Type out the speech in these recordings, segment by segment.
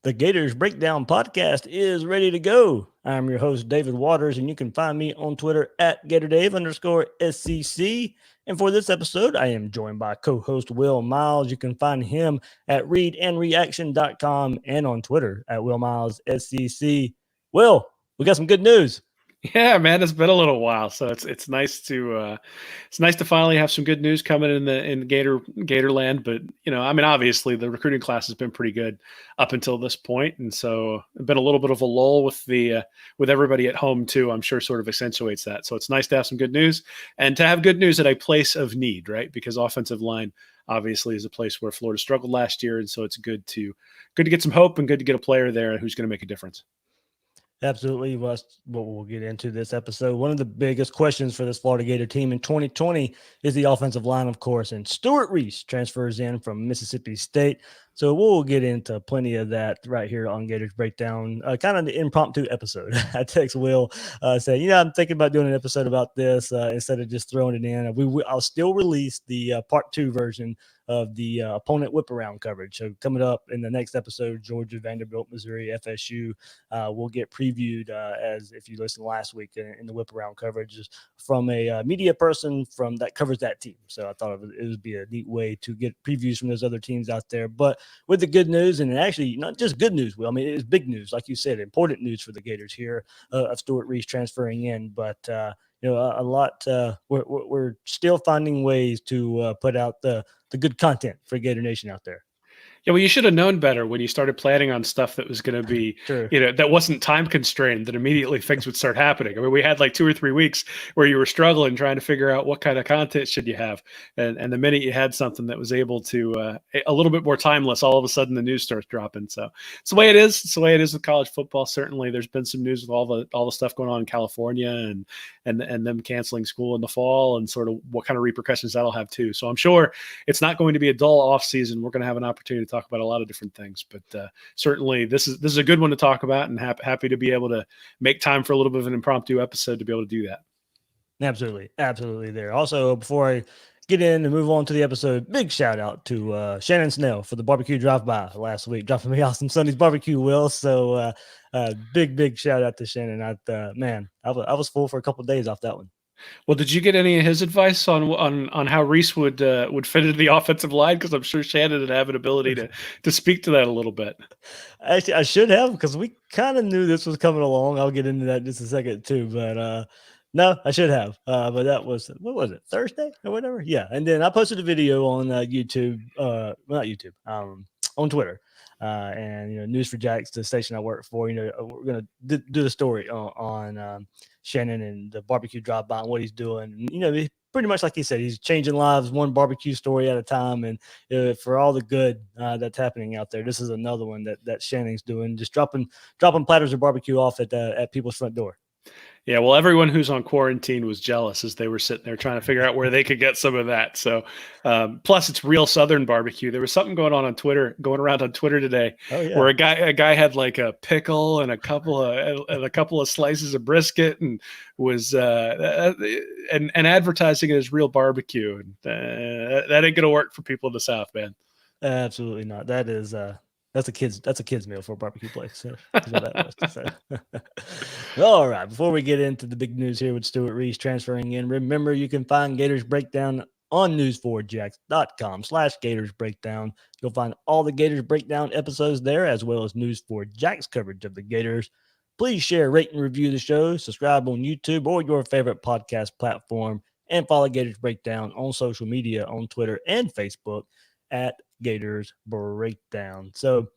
The Gators Breakdown podcast is ready to go. I'm your host, David Waters, and you can find me on Twitter at GatorDave_SCC. And for this episode, I am joined by co-host Will Miles. You can find him at readandreaction.com and on Twitter at WillMilesSCC. Will, we got some good news. Yeah, man, it's been a little while, so it's nice to finally have some good news coming in Gatorland. But obviously the recruiting class has been pretty good up until this point, and so it's been a little bit of a lull with everybody at home too. I'm sure sort of accentuates that. So it's nice to have some good news and to have good news at a place of need, right? Because offensive line obviously is a place where Florida struggled last year, and so it's good to get some hope and good to get a player there who's going to make a difference. Absolutely. That's what we'll get into this episode. One of the biggest questions for this Florida Gator team in 2020 is the offensive line, of course, and Stewart Reese transfers in from Mississippi State. So we'll get into plenty of that right here on Gators Breakdown, kind of the impromptu episode. I text Will, say, I'm thinking about doing an episode about this instead of just throwing it in. I'll still release the part 2 version of the opponent whip around coverage. So coming up in the next episode, Georgia, Vanderbilt, Missouri, FSU will get previewed as if you listened last week in the whip around coverage from a media person that covers that team. So I thought it would be a neat way to get previews from those other teams out there. But with the good news, and actually not just good news, Will, I mean, it's big news, like you said, important news for the Gators here of Stewart Reese transferring in. But a lot. We're still finding ways to put out the good content for Gator Nation out there. Yeah, well, you should have known better when you started planning on stuff that was going to be, that wasn't time constrained, that immediately things would start happening. I mean, we had like 2 or 3 weeks where you were struggling trying to figure out what kind of content should you have. And the minute you had something that was able to, a little bit more timeless, all of a sudden the news starts dropping. So it's the way it is. It's the way it is with college football. Certainly there's been some news with all the stuff going on in California and them canceling school in the fall and sort of what kind of repercussions that'll have too. So I'm sure it's not going to be a dull off season. We're going to have an opportunity to talk about a lot of different things, but certainly this is a good one to talk about, and happy to be able to make time for a little bit of an impromptu episode to be able to do that. Absolutely there. Also, before I get in and move on to the episode, big shout out to Shannon Snell for the barbecue drive-by last week, dropping me off some Sunday's barbecue, Will. So big shout out to Shannon. I was full for a couple of days off that one. Well, did you get any of his advice on how Reese would fit into the offensive line? Because I'm sure Shannon would have an ability to speak to that a little bit. Actually, I should have, because we kind of knew this was coming along. I'll get into that in just a second too. But no, I should have. But that was, what was it, Thursday or whatever? Yeah. And then I posted a video on YouTube, not YouTube, on Twitter. And News4Jax, the station I work for, we're gonna do the story on Shannon and the barbecue drive-by and what he's doing. And, pretty much like he said, he's changing lives one barbecue story at a time. And for all the good that's happening out there, this is another one that Shannon's doing, just dropping platters of barbecue off at people's front door. Yeah, well, everyone who's on quarantine was jealous as they were sitting there trying to figure out where they could get some of that. So, plus it's real Southern barbecue. There was something going around on Twitter today, where a guy had like a pickle and a couple of slices of brisket and was and advertising it as real barbecue. And that ain't gonna work for people in the South, man. Absolutely not. That is. That's a kid's meal for a barbecue place. All right. Before we get into the big news here with Stewart Reese transferring in, remember you can find Gators Breakdown on news4jax.com/Gators Breakdown. You'll find all the Gators Breakdown episodes there, as well as News4Jax coverage of the Gators. Please share, rate, and review the show. Subscribe on YouTube or your favorite podcast platform, and follow Gators Breakdown on social media on Twitter and Facebook at Gators Breakdown. So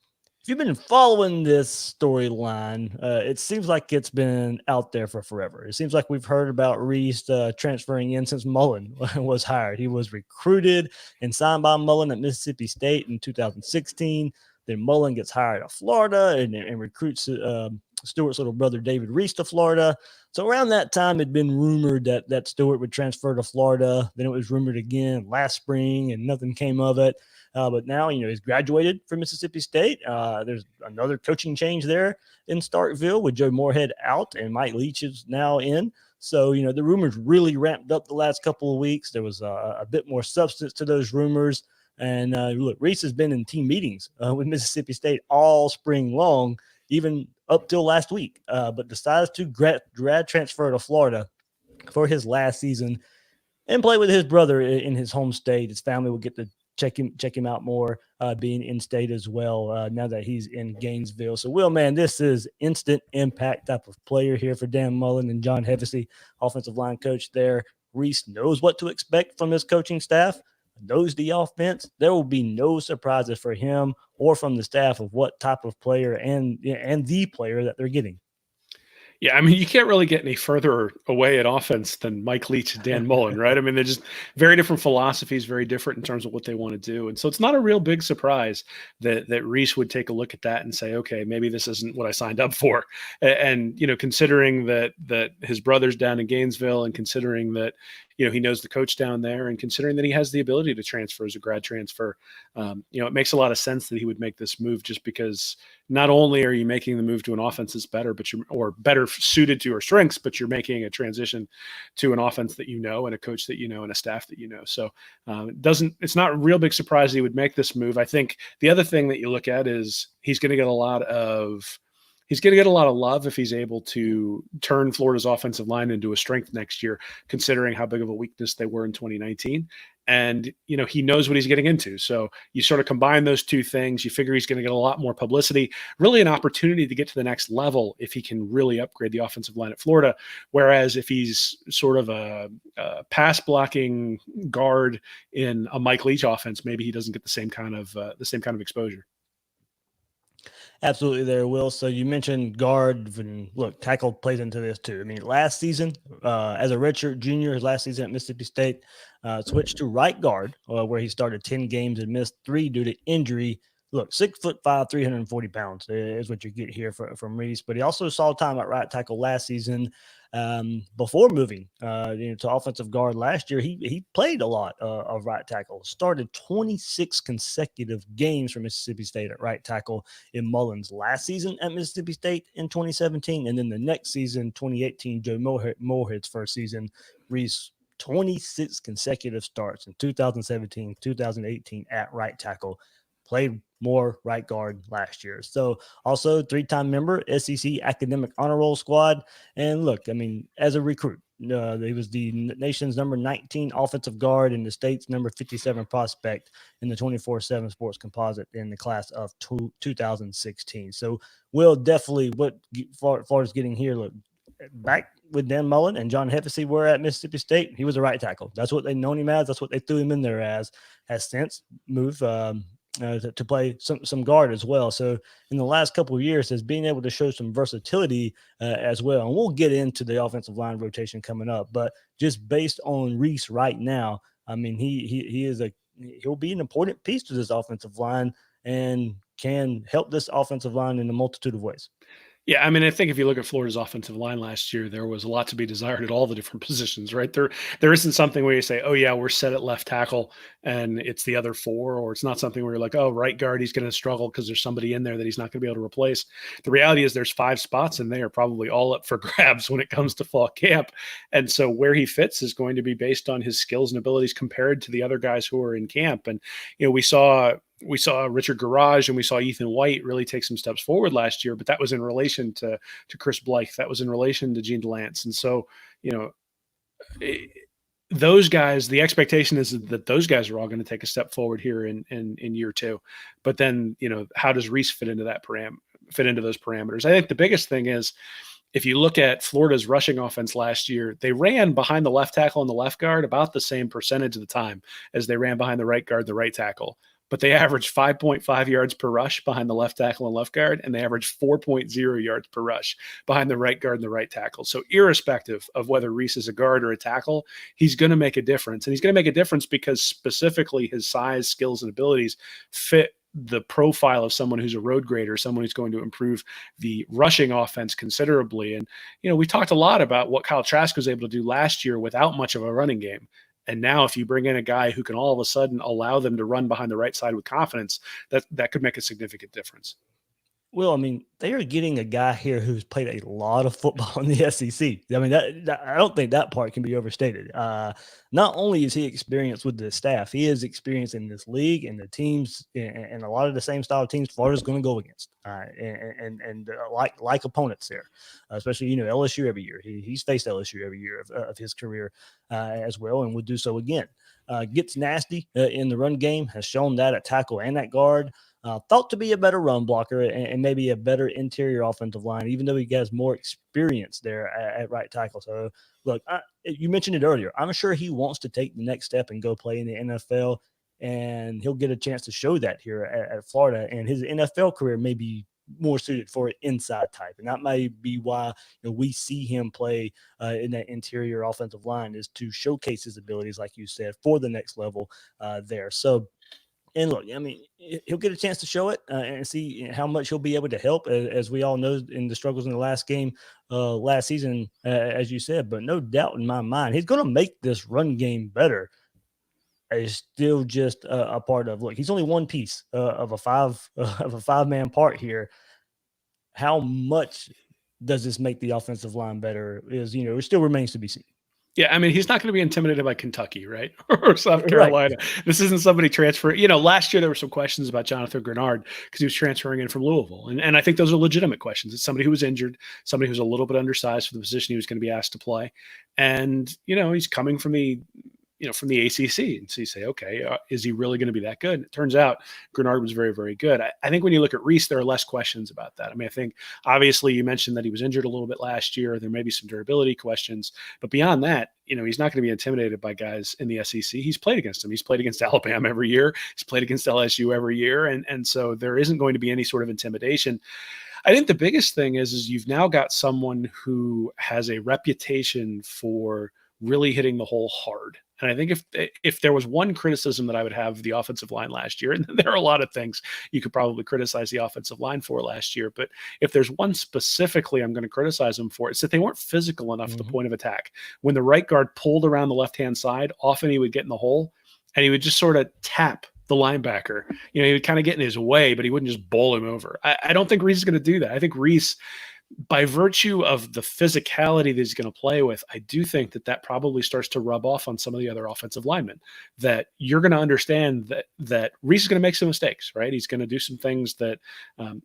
if you've been following this storyline, it seems like it's been out there for forever. It seems like we've heard about Reese transferring in since Mullen was hired. He was recruited and signed by Mullen at Mississippi State in 2016. Then Mullen gets hired at Florida and recruits Stewart's little brother David Reese to Florida. So around that time, it'd been rumored that Stewart would transfer to Florida. Then it was rumored again last spring, and nothing came of it. But now, he's graduated from Mississippi State. There's another coaching change there in Starkville with Joe Moorhead out and Mike Leach is now in. So, the rumors really ramped up the last couple of weeks. There was a bit more substance to those rumors. And look, Reese has been in team meetings with Mississippi State all spring long, even up till last week, but decides to grad transfer to Florida for his last season and play with his brother in his home state. His family will get to check him out more, being in state as well now that he's in Gainesville. So, Will, man, this is instant impact type of player here for Dan Mullen and John Hevesy, offensive line coach there. Reese knows what to expect from his coaching staff, knows the offense. There will be no surprises for him or from the staff of what type of player and the player that they're getting. Yeah, I mean, you can't really get any further away at offense than Mike Leach and Dan Mullen, right? I mean, they're just very different philosophies, very different in terms of what they want to do. And so it's not a real big surprise that Reese would take a look at that and say, okay, maybe this isn't what I signed up for. And considering that his brother's down in Gainesville, and considering that, he knows the coach down there, and considering that he has the ability to transfer as a grad transfer, it makes a lot of sense that he would make this move, just because not only are you making the move to an offense that's better, or better suited to your strengths, but you're making a transition to an offense that and a coach that and a staff that So it's not a real big surprise that he would make this move. I think the other thing that you look at is he's going to get a lot of love if he's able to turn Florida's offensive line into a strength next year, considering how big of a weakness they were in 2019. And, he knows what he's getting into. So you sort of combine those two things. You figure he's going to get a lot more publicity, really an opportunity to get to the next level if he can really upgrade the offensive line at Florida. Whereas if he's sort of a pass blocking guard in a Mike Leach offense, maybe he doesn't get the same kind of exposure. Absolutely there, Will. So you mentioned guard, and look, tackle plays into this too. I mean, last season, as a redshirt junior, his last season at Mississippi State, switched to right guard, where he started 10 games and missed 3 due to injury. Look, 6'5", 340 pounds is what you get here from Reese. But he also saw time at right tackle last season. Before moving to offensive guard last year, he played a lot of right tackle. Started 26 consecutive games for Mississippi State at right tackle in Mullins last season at Mississippi State in 2017, and then the next season, 2018, Joe Moorhead's first season, Reese 26 consecutive starts in 2017, 2018 at right tackle. Played more right guard last year. So also 3-time member, SEC Academic Honor Roll squad. And look, I mean, as a recruit, he was the nation's number 19 offensive guard and the state's number 57 prospect in the 24/7 sports composite in the class of 2016. So Will, definitely what Florida's getting here, look, back with Dan Mullen and John Hevesy were at Mississippi State, he was a right tackle. That's what they known him as. That's what they threw him in there as. Has since moved to play some guard as well. So in the last couple of years, has been able to show some versatility as well. And we'll get into the offensive line rotation coming up, but just based on Reese right now, I mean, he'll be an important piece to this offensive line and can help this offensive line in a multitude of ways. Yeah, I mean, I think if you look at Florida's offensive line last year, there was a lot to be desired at all the different positions, right? There isn't something where you say, oh, yeah, we're set at left tackle and it's the other 4, or it's not something where you're like, oh, right guard, he's going to struggle because there's somebody in there that he's not going to be able to replace. The reality is there's 5 spots and they are probably all up for grabs when it comes to fall camp. And so where he fits is going to be based on his skills and abilities compared to the other guys who are in camp. And, we saw Richard Garage and we saw Ethan White really take some steps forward last year, but that was in relation to Chris Blythe. That was in relation to Gene DeLance. And so, those guys, the expectation is that those guys are all going to take a step forward here in year 2. But then, how does Reese fit into those parameters? I think the biggest thing is, if you look at Florida's rushing offense last year, they ran behind the left tackle and the left guard about the same percentage of the time as they ran behind the right guard, the right tackle. But they averaged 5.5 yards per rush behind the left tackle and left guard, and they averaged 4.0 yards per rush behind the right guard and the right tackle. So irrespective of whether Reese is a guard or a tackle, he's going to make a difference. And he's going to make a difference because specifically his size, skills, and abilities fit the profile of someone who's a road grader, someone who's going to improve the rushing offense considerably. And, we talked a lot about what Kyle Trask was able to do last year without much of a running game. And now if you bring in a guy who can all of a sudden allow them to run behind the right side with confidence, that could make a significant difference. Well, I mean, they are getting a guy here who's played a lot of football in the SEC. I mean, I don't think that part can be overstated. Not only is he experienced with the staff, he is experienced in this league and the teams and a lot of the same style of teams Florida's going to go against, like opponents there, especially LSU every year. He's faced LSU every year of his career as well, and would do so again. Gets nasty in the run game, has shown that at tackle and at guard. Thought to be a better run blocker and maybe a better interior offensive line, even though he has more experience there at right tackle. So, look, you mentioned it earlier. I'm sure he wants to take the next step and go play in the NFL, and he'll get a chance to show that here at Florida. And his NFL career may be more suited for an inside type, and that may be why we see him play in that interior offensive line, is to showcase his abilities, like you said, for the next level there. So. And look, I mean, he'll get a chance to show it and see how much he'll be able to help, as we all know, in the struggles in the last game last season, as you said. But no doubt in my mind, he's going to make this run game better. It's still just a part of. Look, he's only one piece of a five-man part here. How much does this make the offensive line better? It still remains to be seen. Yeah, I mean, he's not going to be intimidated by Kentucky, right? Or South Carolina. Right. This isn't somebody transferring. Last year there were some questions about Jonathan Grenard because he was transferring in from Louisville. And I think those are legitimate questions. It's somebody who was injured, somebody who's a little bit undersized for the position he was going to be asked to play. And, he's coming from from the ACC. And so you say, okay, is he really going to be that good? And it turns out Grenard was very, very good. I think when you look at Reese, there are less questions about that. I mean, I think obviously you mentioned that he was injured a little bit last year. There may be some durability questions, but beyond that, he's not going to be intimidated by guys in the SEC. He's played against them. He's played against Alabama every year. He's played against LSU every year. And so there isn't going to be any sort of intimidation. I think the biggest thing is you've now got someone who has a reputation for really hitting the hole hard. And I think if there was one criticism that I would have of the offensive line last year, and there are a lot of things you could probably criticize the offensive line for last year, but if there's one specifically I'm going to criticize them for, it's that they weren't physical enough at the point of attack. When the right guard pulled around the left-hand side, often he would get in the hole and he would just sort of tap the linebacker. He would kind of get in his way, but he wouldn't just bowl him over. I don't think Reese is going to do that. I think Reese, by virtue of the physicality that he's going to play with, I do think that probably starts to rub off on some of the other offensive linemen, that you're going to understand that Reese is going to make some mistakes, right? He's going to do some things that,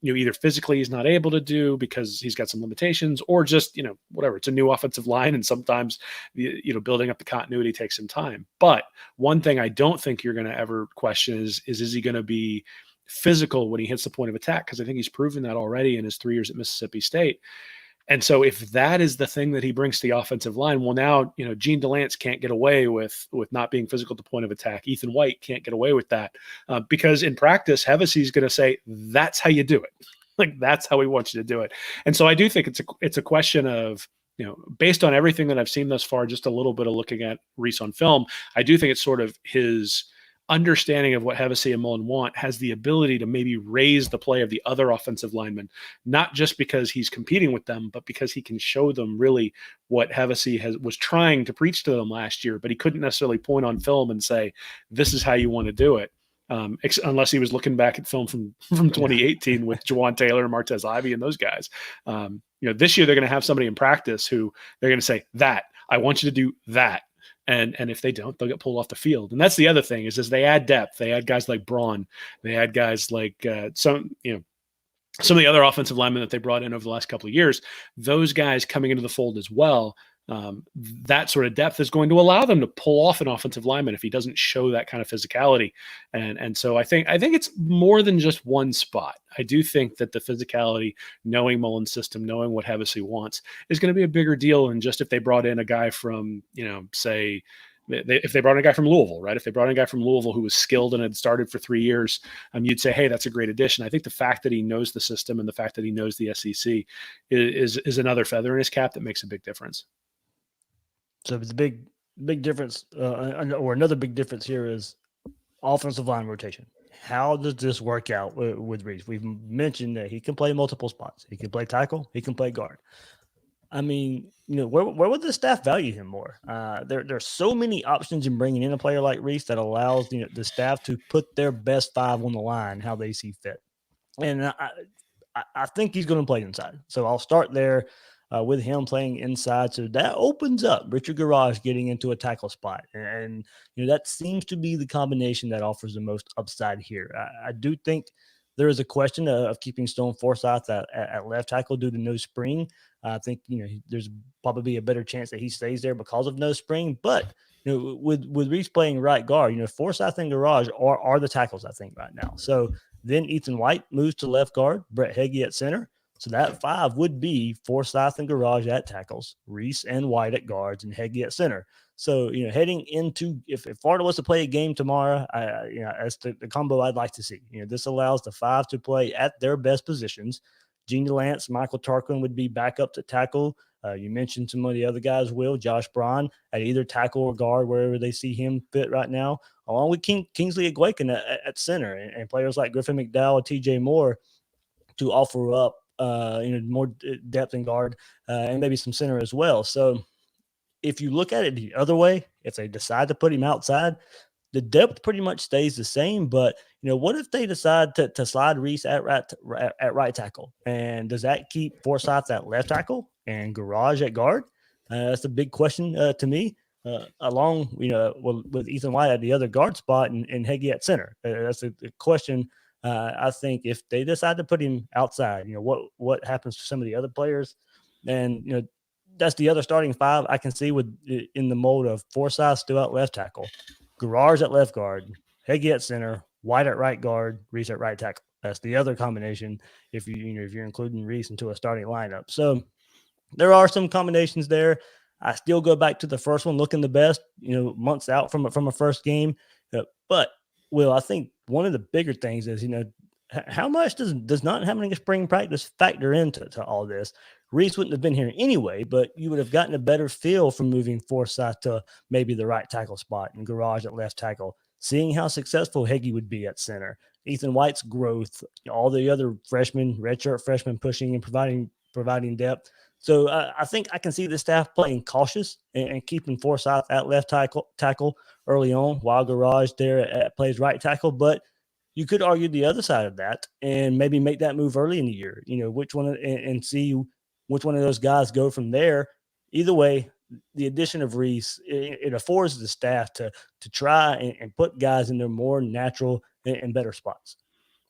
either physically he's not able to do because he's got some limitations, or just, whatever. It's a new offensive line. And sometimes, building up the continuity takes some time. But one thing I don't think you're going to ever question is he going to be physical when he hits the point of attack? Because I think he's proven that already in his 3 years at Mississippi State. And so if that is the thing that he brings to the offensive line, well, now, Gene Delance can't get away with not being physical at the point of attack. Ethan White can't get away with that because in practice, Hevesy is going to say, that's how you do it. Like, that's how we want you to do it. And so I do think it's a question of, based on everything that I've seen thus far, just a little bit of looking at Reese on film, I do think it's sort of his understanding of what Hevesy and Mullen want has the ability to maybe raise the play of the other offensive linemen, not just because he's competing with them, but because he can show them really what Hevesy was trying to preach to them last year, but he couldn't necessarily point on film and say, this is how you want to do it. Unless he was looking back at film from 2018 with Jawan Taylor and Martez Ivey and those guys. This year they're going to have somebody in practice who they're going to say, that, I want you to do that. And if they don't, they'll get pulled off the field. And that's the other thing is as they add depth, they add guys like Braun, they add guys like some of the other offensive linemen that they brought in over the last couple of years, those guys coming into the fold as well. That sort of depth is going to allow them to pull off an offensive lineman if he doesn't show that kind of physicality. And so I think it's more than just one spot. I do think that the physicality, knowing Mullen's system, knowing what Hevesy wants, is going to be a bigger deal than just if they brought in a guy from, say, if they brought in a guy from Louisville, right? If they brought in a guy from Louisville who was skilled and had started for 3 years, you'd say, hey, that's a great addition. I think the fact that he knows the system and the fact that he knows the SEC is another feather in his cap that makes a big difference. So it's a big difference, or another big difference here is offensive line rotation. How does this work out with Reese? We've mentioned that he can play multiple spots. He can play tackle. He can play guard. I mean, where would the staff value him more? There's so many options in bringing in a player like Reese that allows the staff to put their best five on the line how they see fit. And I think he's going to play inside. So I'll start there with him playing inside. So that opens up Richard Garage getting into a tackle spot. And that seems to be the combination that offers the most upside here. I do think there is a question of keeping Stone Forsyth at left tackle due to no spring. I think, there's probably a better chance that he stays there because of no spring. But, with Reese playing right guard, Forsyth and Garage are the tackles, I think, right now. So then Ethan White moves to left guard, Brett Heggie at center. So that 5 would be Forsyth and Garage at tackles, Reese and White at guards, and Heggie at center. So, heading into if Florida was to play a game tomorrow, that's the combo I'd like to see. This allows the 5 to play at their best positions. Genie Lance, Michael Tarquin would be back up to tackle. You mentioned some of the other guys, Josh Braun at either tackle or guard, wherever they see him fit right now, along with Kingsley Egwueken at center, and players like Griffin McDowell, TJ Moore to offer up more depth in guard and maybe some center as well. So if you look at it the other way, if they decide to put him outside, the depth pretty much stays the same. But what if they decide to slide Reese at right tackle? And does that keep Forsyth at left tackle and Garage at guard? That's a big question to me. Along with Ethan White at the other guard spot and Heggie at center. That's a question. I think if they decide to put him outside, what happens to some of the other players, and that's the other starting 5 I can see in the mold of Forsyth still at left tackle, Garage at left guard, Heggie at center, White at right guard, Reese at right tackle. That's the other combination if you're including Reese into a starting lineup. So there are some combinations there. I still go back to the first one looking the best, months out from a first game. But Will, I think one of the bigger things is, how much does not having a spring practice factor into all this? Reese wouldn't have been here anyway, but you would have gotten a better feel from moving Forsyth to maybe the right tackle spot and Garage at left tackle, seeing how successful Heggie would be at center, Ethan White's growth, all the other redshirt freshmen pushing and providing depth. So I think I can see the staff playing cautious and keeping Forsyth at left tackle early on while Garage there plays right tackle. But you could argue the other side of that and maybe make that move early in the year, which one and see which one of those guys go from there. Either way, the addition of Reese, it affords the staff to try and put guys in their more natural and better spots.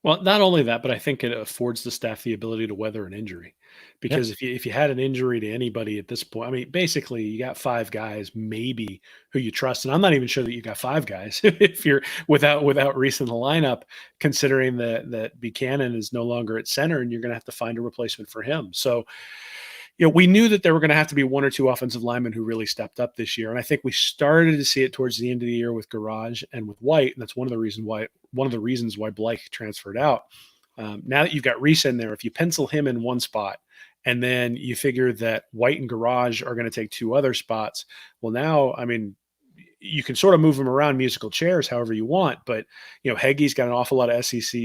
Well, not only that, but I think it affords the staff the ability to weather an injury. Because if you had an injury to anybody at this point, I mean, basically you got 5 guys maybe who you trust, and I'm not even sure that you got 5 guys if you're without Reese in the lineup, considering that Buchanan is no longer at center, and you're going to have to find a replacement for him. So, we knew that there were going to have to be 1 or 2 offensive linemen who really stepped up this year. And I think we started to see it towards the end of the year with Garage and with White. And that's one of the reasons why Blythe transferred out. Now that you've got Reese in there, if you pencil him in one spot and then you figure that White and Garage are going to take 2 other spots, well, now, I mean, you can sort of move them around musical chairs however you want, but Heggie's got an awful lot of SEC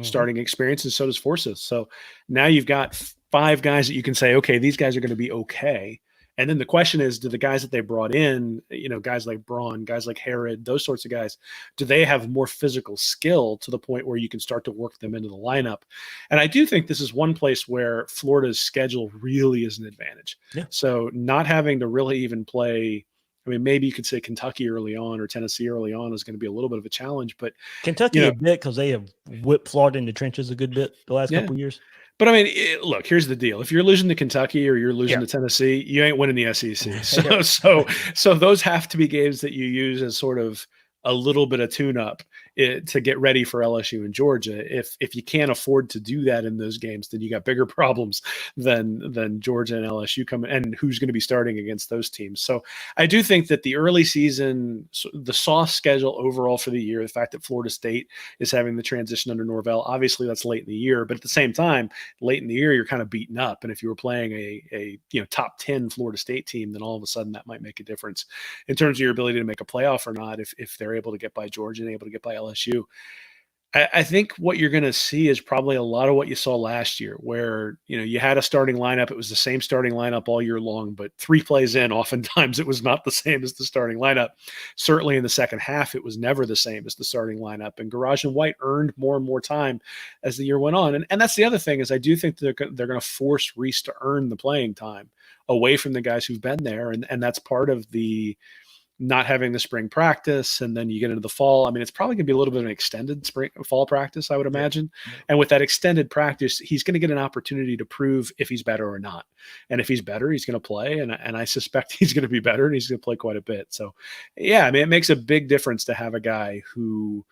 starting experience, and so does Forsyth. So now you've got 5 guys that you can say, okay, these guys are going to be okay. And then the question is, do the guys that they brought in, guys like Braun, guys like Herod, those sorts of guys, do they have more physical skill to the point where you can start to work them into the lineup? And I do think this is one place where Florida's schedule really is an advantage. Yeah. So not having to really even play, I mean, maybe you could say Kentucky early on or Tennessee early on is going to be a little bit of a challenge, but Kentucky a bit because they have whipped Florida into trenches a good bit the last couple of years. But I mean, look, here's the deal. If you're losing to Kentucky or you're losing to Tennessee, you ain't winning the SEC. So those have to be games that you use as sort of a little bit of tune-up to get ready for LSU and Georgia. If you can't afford to do that in those games, then you got bigger problems than Georgia and LSU coming, and who's going to be starting against those teams. So I do think that the early season, the soft schedule overall for the year, the fact that Florida State is having the transition under Norvell, obviously that's late in the year, but at the same time, late in the year, you're kind of beaten up. And if you were playing a top 10 Florida State team, then all of a sudden that might make a difference in terms of your ability to make a playoff or not if they're able to get by Georgia and able to get by LSU. I think what you're going to see is probably a lot of what you saw last year, where you had a starting lineup. It was the same starting lineup all year long, but 3 plays in, oftentimes it was not the same as the starting lineup. Certainly in the second half, it was never the same as the starting lineup. And Garage and White earned more and more time as the year went on. And that's the other thing, is I do think they're going to force Reese to earn the playing time away from the guys who've been there, and that's part of the not having the spring practice, and then you get into the fall. I mean, it's probably going to be a little bit of an extended fall practice, I would imagine. Yeah. And with that extended practice, he's going to get an opportunity to prove if he's better or not. And if he's better, he's going to play. And I suspect he's going to be better, and he's going to play quite a bit. So, yeah, I mean, it makes a big difference to have a guy who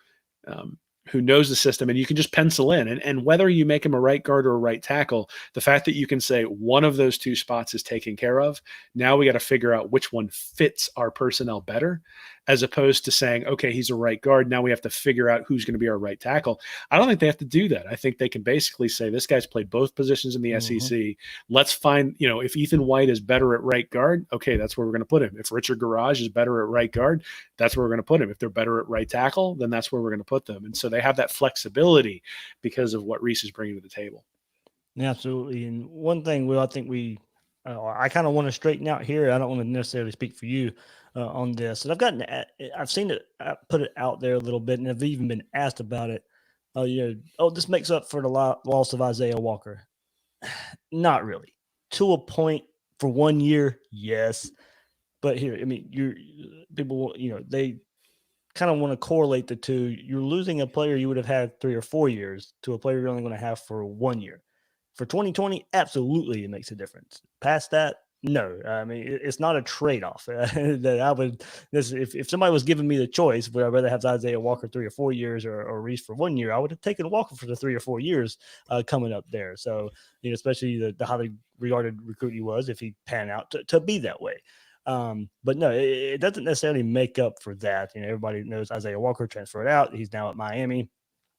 knows the system, and you can just pencil in. And whether you make him a right guard or a right tackle, the fact that you can say one of those 2 spots is taken care of, now we got to figure out which one fits our personnel better, as opposed to saying, okay, he's a right guard, now we have to figure out who's going to be our right tackle. I don't think they have to do that. I think they can basically say, this guy's played both positions in the SEC. Let's find, if Ethan White is better at right guard, okay, that's where we're going to put him. If Richard Garage is better at right guard, that's where we're going to put him. If they're better at right tackle, then that's where we're going to put them. And so they have that flexibility because of what Reese is bringing to the table. Yeah, absolutely. And one thing, Will, I think I kind of want to straighten out here. I don't want to necessarily speak for you on this. And I've seen it, put it out there a little bit, and I've even been asked about it. This makes up for the loss of Isaiah Walker. Not really. To a point, for 1 year, yes. But here, I mean, people, they kind of want to correlate the two. You're losing a player you would have had 3 or 4 years to a player you're only going to have for 1 year. For 2020, absolutely, it makes a difference. Past that, no. I mean, it's not a trade-off. That I would. If somebody was giving me the choice, would I rather have Isaiah Walker 3 or 4 years or Reese for 1 year? I would have taken Walker for the 3 or 4 years coming up there. So, especially the highly regarded recruit he was, if he panned out to be that way. But no, it doesn't necessarily make up for that. Everybody knows Isaiah Walker transferred out. He's now at Miami.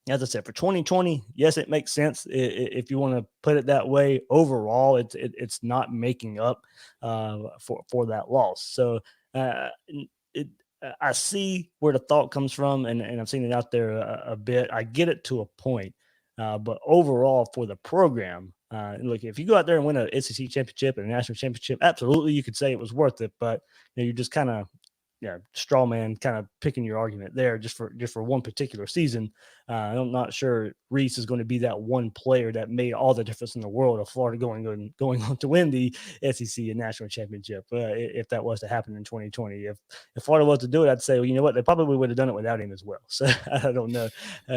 As I said, for 2020, yes, it makes sense if you want to put it that way. Overall, it's not making up for that loss. So I see where the thought comes from, and I've seen it out there a bit. I get it to a point, but overall for the program, look, if you go out there and win a SEC championship and a national championship, absolutely you could say it was worth it. But you're just kind of straw man kind of picking your argument there just for one particular season. I'm not sure Reese is going to be that one player that made all the difference in the world of Florida going on to win the SEC and national championship. If that was to happen in 2020, if Florida was to do it, I'd say, well, you know what, they probably would have done it without him as well. So I don't know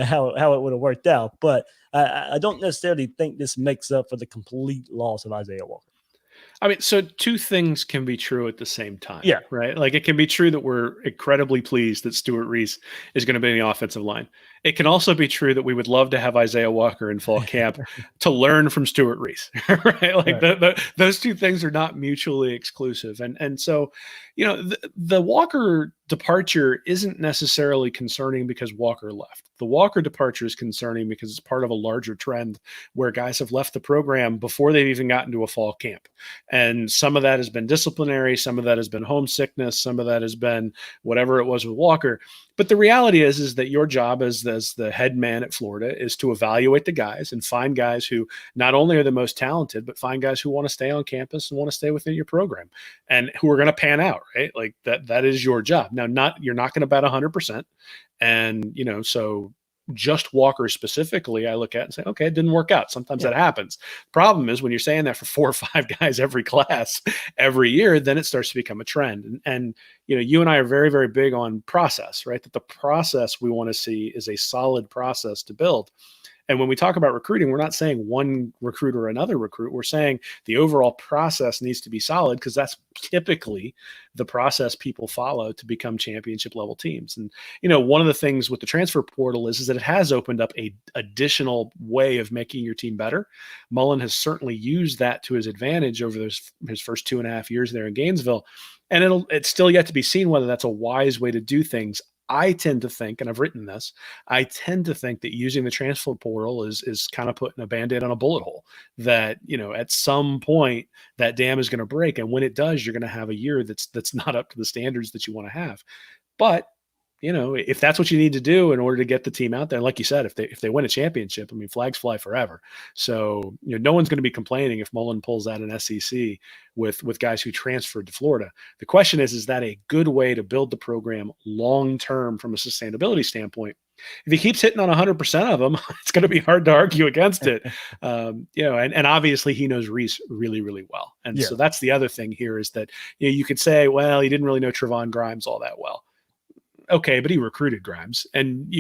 how it would have worked out, but I don't necessarily think this makes up for the complete loss of Isaiah Walker. I mean, so 2 things can be true at the same time. Yeah. Right. Like, it can be true that we're incredibly pleased that Stewart Reese is going to be in the offensive line. It can also be true that we would love to have Isaiah Walker in fall camp to learn from Stewart Reese. Right. Like, right. Those 2 things are not mutually exclusive. And so, the Walker departure isn't necessarily concerning because Walker left. The Walker departure is concerning because it's part of a larger trend where guys have left the program before they've even gotten to a fall camp. And some of that has been disciplinary. Some of that has been homesickness. Some of that has been whatever it was with Walker. But the reality is that your job as the head man at Florida is to evaluate the guys and find guys who not only are the most talented, but find guys who want to stay on campus and want to stay within your program and who are going to pan out, right? Like that is your job. Now, you're not going to bet 100%. And, so just Walker specifically, I look at and say, okay, it didn't work out. Sometimes that happens. Problem is when you're saying that for 4 or 5 guys every class, every year, then it starts to become a trend. And you and I are very, very big on process, right? That the process we want to see is a solid process to build. And when we talk about recruiting, we're not saying one recruit or another recruit. We're saying the overall process needs to be solid because that's typically the process people follow to become championship level teams. And, one of the things with the transfer portal is that it has opened up a additional way of making your team better. Mullen has certainly used that to his advantage over his first 2.5 years there in Gainesville. And it's still yet to be seen whether that's a wise way to do things. I tend to think, and I've written this, I tend to think that using the transfer portal is kind of putting a Band-Aid on a bullet hole that, at some point that dam is going to break. And when it does, you're going to have a year that's not up to the standards that you want to have. But if that's what you need to do in order to get the team out there, like you said, if they win a championship, I mean, flags fly forever. So, no one's going to be complaining if Mullen pulls out an SEC with guys who transferred to Florida. The question is that a good way to build the program long-term from a sustainability standpoint? If he keeps hitting on 100% of them, it's going to be hard to argue against it. And obviously he knows Reese really, really well. And so that's the other thing here is that, you could say, well, he didn't really know Travon Grimes all that well. Okay, but he recruited Grimes, and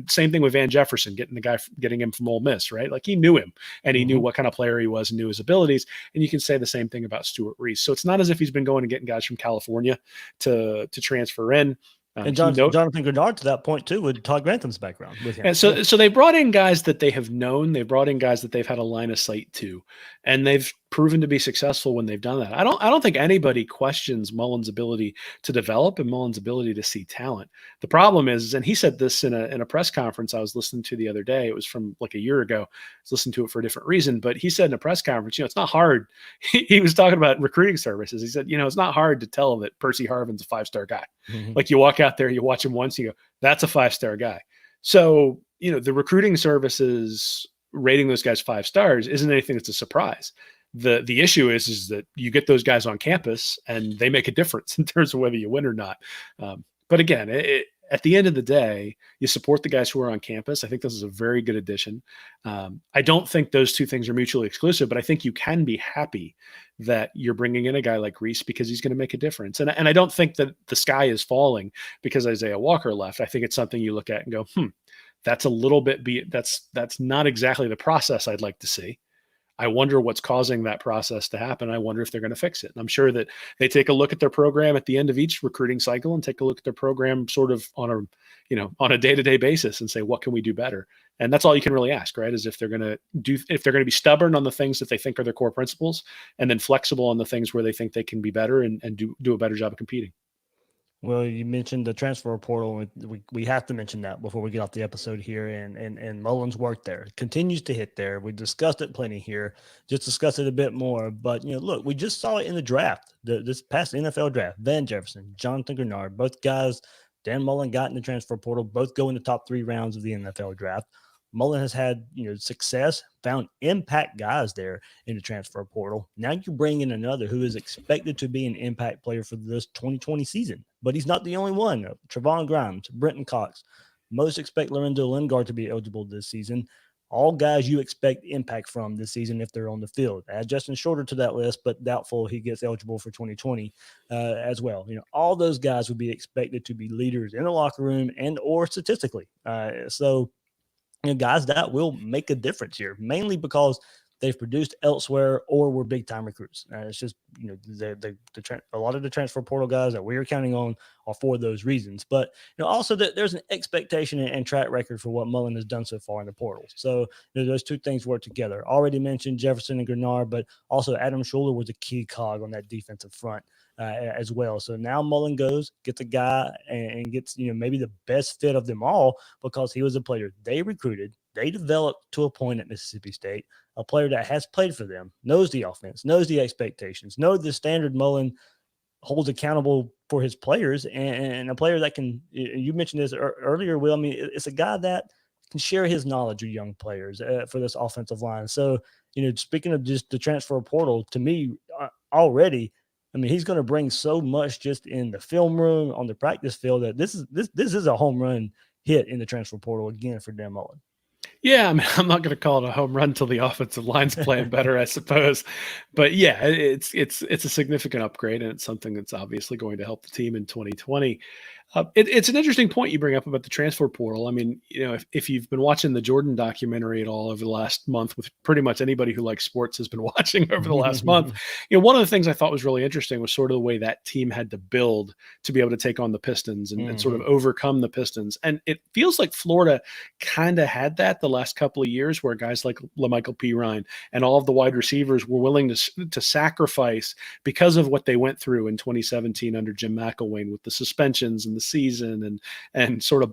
same thing with Van Jefferson, getting him from Ole Miss, right? Like he knew him, and he knew what kind of player he was, and knew his abilities. And you can say the same thing about Stewart Reese. So it's not as if he's been going and getting guys from California to transfer in. And Jonathan Grenard, to that point too, with Todd Grantham's background with him. And so they brought in guys that they have known. They brought in guys that they've had a line of sight to, and they've proven to be successful when they've done that. I don't think anybody questions Mullen's ability to develop and Mullen's ability to see talent. The problem is, and he said this in a press conference I was listening to the other day. It was from like a year ago. I was listening to it for a different reason, but he said in a press conference, it's not hard. He was talking about recruiting services. He said, it's not hard to tell that Percy Harvin's a 5-star guy. Mm-hmm. Like you walk out there, you watch him once, you go, that's a 5-star guy. So, the recruiting services rating those guys 5 stars isn't anything that's a surprise. The issue is that you get those guys on campus and they make a difference in terms of whether you win or not. But again, at the end of the day, you support the guys who are on campus. I think this is a very good addition. I don't think those two things are mutually exclusive, but I think you can be happy that you're bringing in a guy like Reese because he's going to make a difference. And I don't think that the sky is falling because Isaiah Walker left. I think it's something you look at and go, that's a little bit, that's not exactly the process I'd like to see. I wonder what's causing that process to happen. I wonder if they're going to fix it. And I'm sure that they take a look at their program at the end of each recruiting cycle and take a look at their program sort of on a day-to-day basis and say, what can we do better? And that's all you can really ask, right? Is if they're going to be stubborn on the things that they think are their core principles and then flexible on the things where they think they can be better and do a better job of competing. Well, you mentioned the transfer portal. We have to mention that before we get off the episode here. And Mullins' work there continues to hit there. We discussed it plenty here. Just discuss it a bit more. But, look, we just saw it in the draft, this past NFL draft. Van Jefferson, Jonathan Grenard, both guys Dan Mullen got in the transfer portal, both go in the top 3 rounds of the NFL draft. Mullen has had, success, found impact guys there in the transfer portal. Now you bring in another who is expected to be an impact player for this 2020 season, but he's not the only one. Travon Grimes, Brenton Cox. Most expect Lorenzo Lingard to be eligible this season. All guys you expect impact from this season if they're on the field. Add Justin Shorter to that list, but doubtful he gets eligible for 2020 as well. All those guys would be expected to be leaders in the locker room and or statistically. Guys that will make a difference here, mainly because they've produced elsewhere or were big-time recruits. It's just, a lot of the transfer portal guys that we're counting on are for those reasons. But, also there's an expectation and track record for what Mullen has done so far in the portal. So those two things work together. Already mentioned Jefferson and Grenard, but also Adam Schuler was a key cog on that defensive front as well. So now Mullen gets a guy and gets, maybe the best fit of them all because he was a player they recruited, they developed to a point at Mississippi State, a player that has played for them, knows the offense, knows the expectations, knows the standard Mullen holds accountable for his players, and a player that can, you mentioned this earlier, Will, it's a guy that can share his knowledge with young players for this offensive line. So, speaking of just the transfer portal, to me already, he's going to bring so much just in the film room, on the practice field, that this is a home run hit in the transfer portal again for Dan Mullen. Yeah, I'm not going to call it a home run until the offensive line's playing better, I suppose. But yeah, it's a significant upgrade, and it's something that's obviously going to help the team in 2020. It's an interesting point you bring up about the transfer portal. If you've been watching the Jordan documentary at all over the last month, with pretty much anybody who likes sports has been watching over the last month, one of the things I thought was really interesting was sort of the way that team had to build to be able to take on the Pistons and sort of overcome the Pistons. And it feels like Florida kind of had that the last couple of years, where guys like LaMichael Pirine and all of the wide receivers were willing to sacrifice because of what they went through in 2017 under Jim McElwain with the suspensions and the season and sort of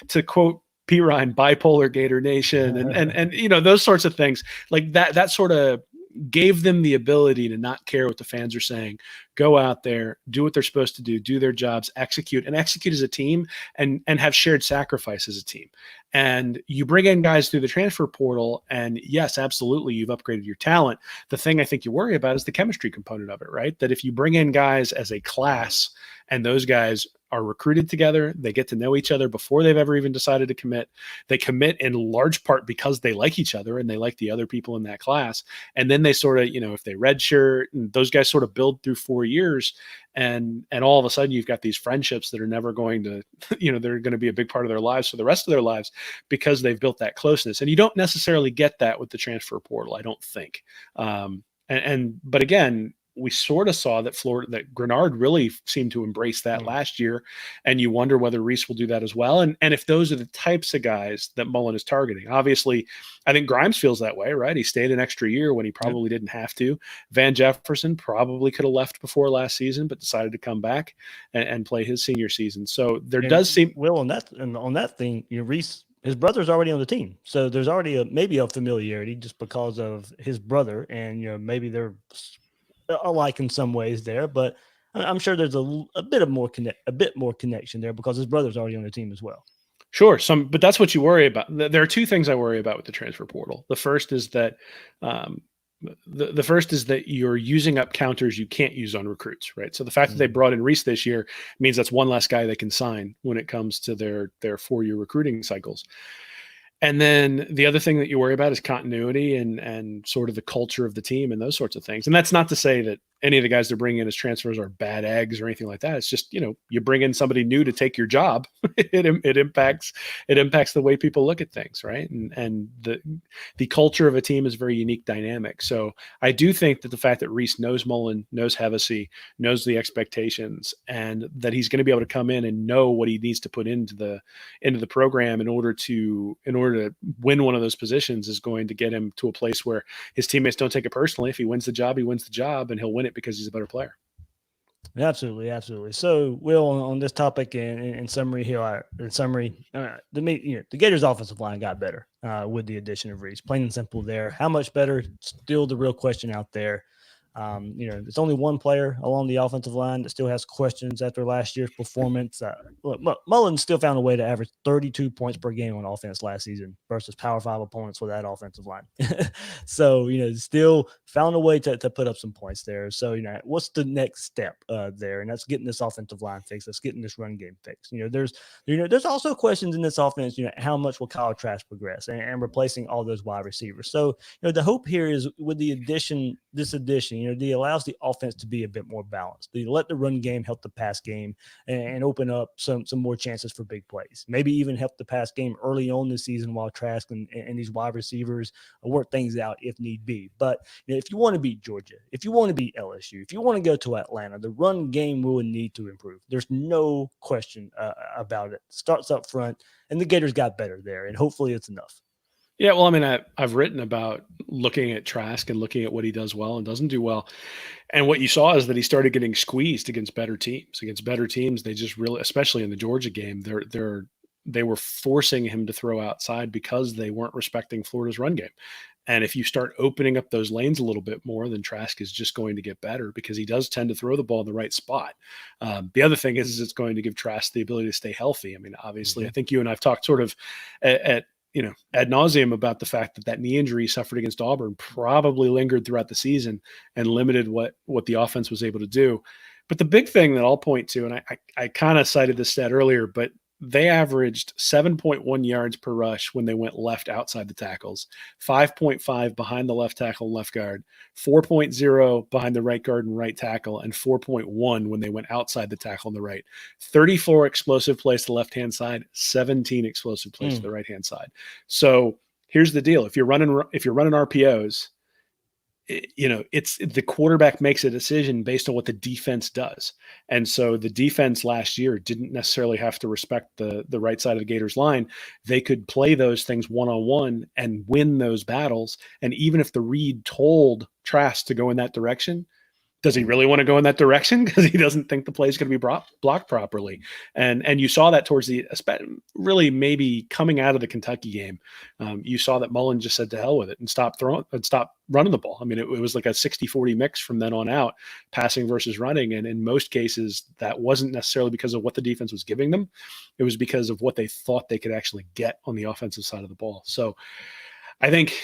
to quote Pirine, bipolar Gator Nation and those sorts of things like that sort of gave them the ability to not care what the fans are saying, go out there, do what they're supposed to do their jobs, execute as a team, and have shared sacrifice as a team. And you bring in guys through the transfer portal, and yes, absolutely, you've upgraded your talent. The thing I think you worry about is the chemistry component of it, right? That if you bring in guys as a class and those guys are recruited together, they get to know each other before they've ever even decided to commit. They commit in large part because they like each other and they like the other people in that class. And then they sort of, if they redshirt, and those guys sort of build through 4 years, and all of a sudden you've got these friendships that are never going to, they're going to be a big part of their lives for the rest of their lives because they've built that closeness. And you don't necessarily get that with the transfer portal, I don't think. But again, we sort of saw that Grenard really seemed to embrace that last year. And you wonder whether Reese will do that as well. And if those are the types of guys that Mullen is targeting. Obviously, I think Grimes feels that way, right? He stayed an extra year when he probably didn't have to. Van Jefferson probably could have left before last season, but decided to come back and play his senior season. So there does seem on that thing, Reese, his brother's already on the team. So there's already maybe a familiarity just because of his brother, and maybe they're alike in some ways there, but I'm sure there's a bit more connection there because his brother's already on the team as well. Sure, but that's what you worry about. There are two things I worry about with the transfer portal. The first is that the first is that you're using up counters you can't use on recruits, right? So the fact that they brought in Reese this year means that's one less guy they can sign when it comes to their 4-year recruiting cycles. And then the other thing that you worry about is continuity and sort of the culture of the team and those sorts of things. And that's not to say that any of the guys they're bringing in as transfers are bad eggs or anything like that. It's just, you bring in somebody new to take your job. It impacts the way people look at things, right? And the culture of a team is very unique dynamic. So I do think that the fact that Reese knows Mullen, knows Hevesy, knows the expectations, and that he's going to be able to come in and know what he needs to put into the program in order to win one of those positions is going to get him to a place where his teammates don't take it personally. If he wins the job, he wins the job, and he'll win it because he's a better player. Absolutely. So, Will, on this topic, in summary, the Gators' offensive line got better with the addition of Reese. Plain and simple there. How much better? Still the real question out there. There's only one player along the offensive line that still has questions after last year's performance. Mullen still found a way to average 32 points per game on offense last season versus Power 5 opponents for that offensive line. So, still found a way to put up some points there. So, what's the next step there? And that's getting this offensive line fixed. That's getting this run game fixed. There's also questions in this offense, how much will Kyle Trask progress and replacing all those wide receivers. So, the hope here is with this addition, it allows the offense to be a bit more balanced. They let the run game help the pass game and open up some more chances for big plays. Maybe even help the pass game early on this season while Trask and these wide receivers work things out if need be. But if you want to beat Georgia, if you want to beat LSU, if you want to go to Atlanta, the run game will need to improve. There's no question about it. Starts up front, and the Gators got better there, and hopefully it's enough. Yeah, well, I mean, I've written about looking at Trask and looking at what he does well and doesn't do well. And what you saw is that he started getting squeezed against better teams. They just really, especially in the Georgia game, they were forcing him to throw outside because they weren't respecting Florida's run game. And if you start opening up those lanes a little bit more, then Trask is just going to get better because he does tend to throw the ball in the right spot. The other thing is it's going to give Trask the ability to stay healthy. I mean, obviously, I think you and I've talked sort of ad nauseum about the fact that knee injury he suffered against Auburn probably lingered throughout the season and limited what the offense was able to do. But the big thing that I'll point to, and I kind of cited this stat earlier, but they averaged 7.1 yards per rush when they went left outside the tackles, 5.5 behind the left tackle and left guard, 4.0 behind the right guard and right tackle, and 4.1 when they went outside the tackle on the right. 34 explosive plays to the left-hand side, 17 explosive plays to the right-hand side. So here's the deal. If you're running RPOs, it's the quarterback makes a decision based on what the defense does. And so the defense last year didn't necessarily have to respect the right side of the Gators line. They could play those things one-on-one and win those battles. And even if the read told Trask to go in that direction, Does he really want to go in that direction because he doesn't think the play is going to be blocked properly? And you saw that towards the really maybe coming out of the Kentucky game. You saw that Mullen just said to hell with it and stop running the ball. I mean, it was like a 60-40 mix from then on out, passing versus running. And in most cases, that wasn't necessarily because of what the defense was giving them. It was because of what they thought they could actually get on the offensive side of the ball. So I think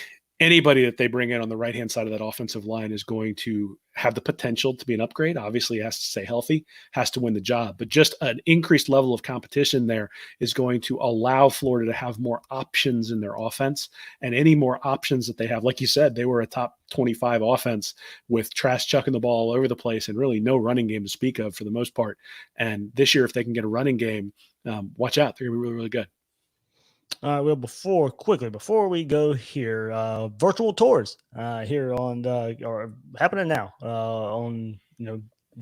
anybody that they bring in on the right-hand side of that offensive line is going to have the potential to be an upgrade. Obviously, has to stay healthy, has to win the job, but just an increased level of competition there is going to allow Florida to have more options in their offense, and any more options that they have. Like you said, they were a top 25 offense with Trask chucking the ball all over the place and really no running game to speak of for the most part. And this year, if they can get a running game, watch out. They're going to be really, really good. Well, before we go here, virtual tours here on are happening now on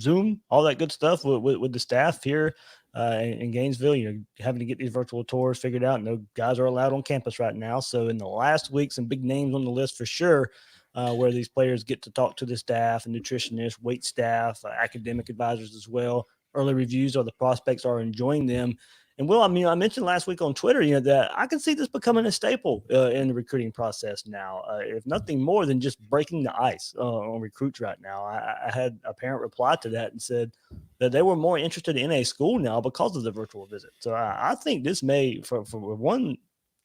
Zoom, all that good stuff with the staff here in Gainesville. Having to get these virtual tours figured out. No guys are allowed on campus right now. So in the last week, some big names on the list for sure, where these players get to talk to the staff and nutritionists, weight staff, academic advisors as well. Early reviews of the prospects are enjoying them. And Will, I mentioned last week on Twitter, that I can see this becoming a staple in the recruiting process now, if nothing more than just breaking the ice on recruits right now. I had a parent reply to that and said that they were more interested in a school now because of the virtual visit. So I think this may, for one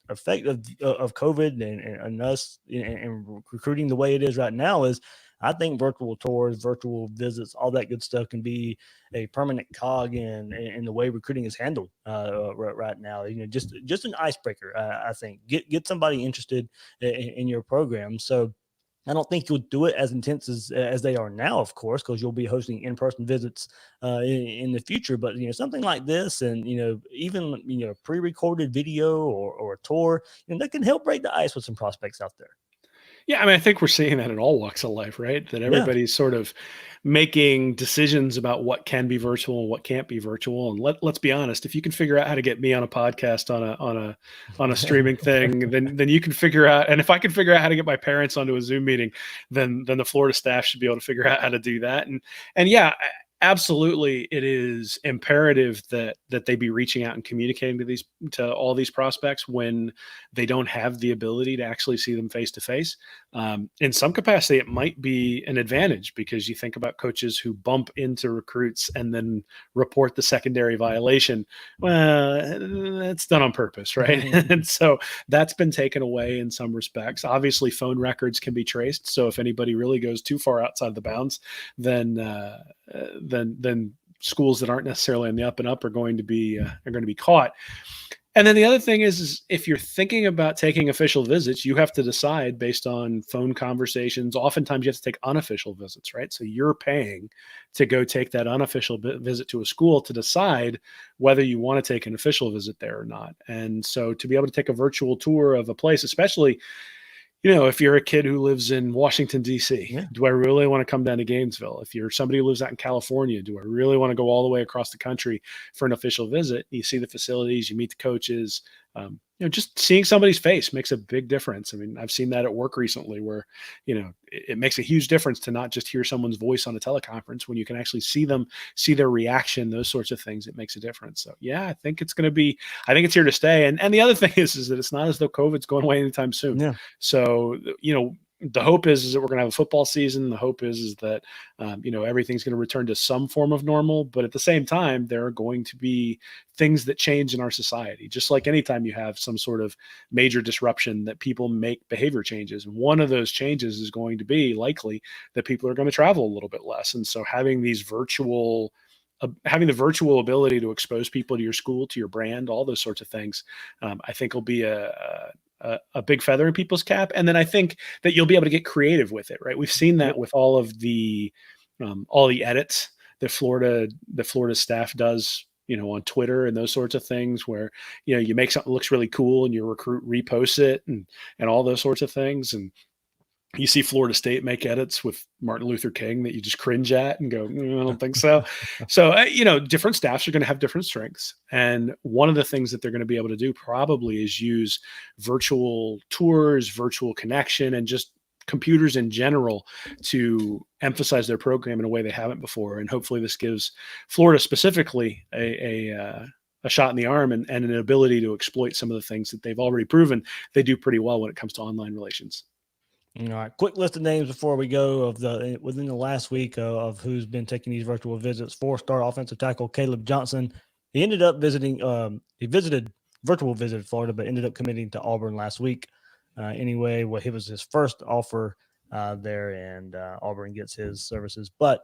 effect of COVID and us and recruiting the way it is right now, is I think virtual tours, virtual visits, all that good stuff can be a permanent cog in the way recruiting is handled right now. Just an icebreaker. I think get somebody interested in your program. So I don't think you'll do it as intense as they are now, of course, because you'll be hosting in-person visits in the future. But something like this, and even pre-recorded video or a tour, that can help break the ice with some prospects out there. Yeah, I mean, I think we're seeing that in all walks of life, right? That everybody's sort of making decisions about what can be virtual and what can't be virtual. And let's be honest, if you can figure out how to get me on a podcast on a streaming thing, then you can figure out. And if I can figure out how to get my parents onto a Zoom meeting, then the Florida staff should be able to figure out how to do that. And yeah, absolutely, it is imperative that they be reaching out and communicating to all these prospects when they don't have the ability to actually see them face to face. In some capacity, it might be an advantage because you think about coaches who bump into recruits and then report the secondary violation. Well, that's done on purpose, right? Mm-hmm. And so that's been taken away in some respects. Obviously, phone records can be traced. So if anybody really goes too far outside the bounds, then schools that aren't necessarily on the up and up are going to be caught. And then the other thing is if you're thinking about taking official visits, you have to decide based on phone conversations. Oftentimes you have to take unofficial visits, right? So you're paying to go take that unofficial visit to a school to decide whether you want to take an official visit there or not. And so to be able to take a virtual tour of a place, especially if you're a kid who lives in Washington, D.C., do I really want to come down to Gainesville? If you're somebody who lives out in California, do I really want to go all the way across the country for an official visit? You see the facilities, you meet the coaches. Just seeing somebody's face makes a big difference. I mean, I've seen that at work recently where, it makes a huge difference to not just hear someone's voice on a teleconference. When you can actually see them, see their reaction, those sorts of things, it makes a difference. So yeah, I think it's here to stay. And the other thing is that it's not as though COVID's going away anytime soon. Yeah. So, the hope is that we're going to have a football season. The hope is that, everything's going to return to some form of normal. But at the same time, there are going to be things that change in our society. Just like anytime you have some sort of major disruption, that people make behavior changes. One of those changes is going to be likely that people are going to travel a little bit less. And so having the virtual ability to expose people to your school, to your brand, all those sorts of things, I think will be a big feather in people's cap. And then I think that you'll be able to get creative with it, right? We've seen that with all the edits that Florida staff does, on Twitter and those sorts of things where, you make something that looks really cool and your recruit reposts it and all those sorts of things. And you see Florida State make edits with Martin Luther King that you just cringe at and go, I don't think so. So, different staffs are going to have different strengths. And one of the things that they're going to be able to do probably is use virtual tours, virtual connection, and just computers in general to emphasize their program in a way they haven't before. And hopefully this gives Florida specifically a shot in the arm and an ability to exploit some of the things that they've already proven they do pretty well when it comes to online relations. All right, quick list of names before we go within the last week of who's been taking these virtual visits. 4-star offensive tackle Caleb Johnson. He ended up visited virtual visit Florida, but ended up committing to Auburn last week. Anyway, it was his first offer there, and Auburn gets his services. But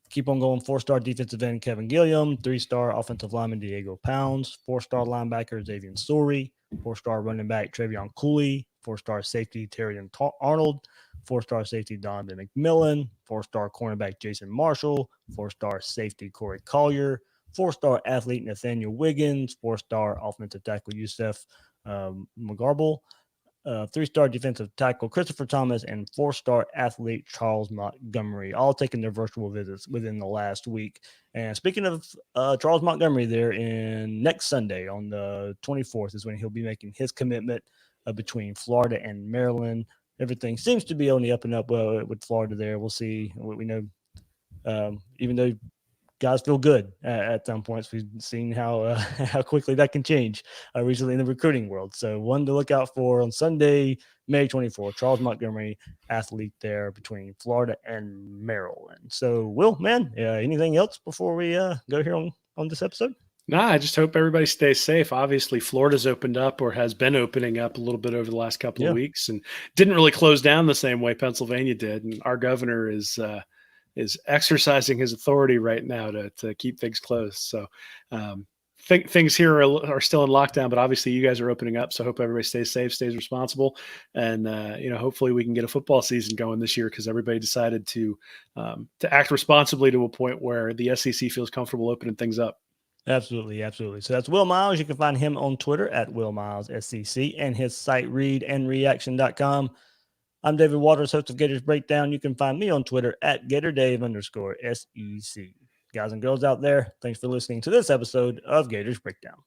keep on going. 4-star defensive end Kevin Gilliam, 3-star offensive lineman Diego Pounds, 4-star linebacker Xavier Suri, 4-star running back Travon Cooley, 4-star safety Terry Arnold, 4-star safety Donovan McMillan, 4-star cornerback Jason Marshall, 4-star safety Corey Collier, 4-star athlete Nathaniel Wiggins, 4-star offensive tackle Yusef McGarble, 3-star defensive tackle Christopher Thomas, and 4-star athlete Charles Montgomery, all taking their virtual visits within the last week. And speaking of Charles Montgomery, there in next Sunday on the 24th is when he'll be making his commitment between Florida and Maryland. Everything seems to be on the up and up with Florida there. We'll see. We know, even though guys feel good at some points, we've seen how quickly that can change recently in the recruiting world. So one to look out for on Sunday, May 24th, Charles Montgomery, athlete there between Florida and Maryland. So Will, man, anything else before we go here on this episode? Nah, I just hope everybody stays safe. Obviously, Florida's opened up or has been opening up a little bit over the last couple of weeks and didn't really close down the same way Pennsylvania did. And our governor is exercising his authority right now to keep things closed. So things here are still in lockdown, but obviously you guys are opening up. So I hope everybody stays safe, stays responsible. And, hopefully we can get a football season going this year because everybody decided to act responsibly to a point where the SEC feels comfortable opening things up. Absolutely. So that's Will Miles. You can find him on Twitter at Will Miles SEC and his site readandreaction.com. I'm David Waters, host of Gators Breakdown. You can find me on Twitter at GatorDave_SEC. Guys and girls out there, thanks for listening to this episode of Gators Breakdown.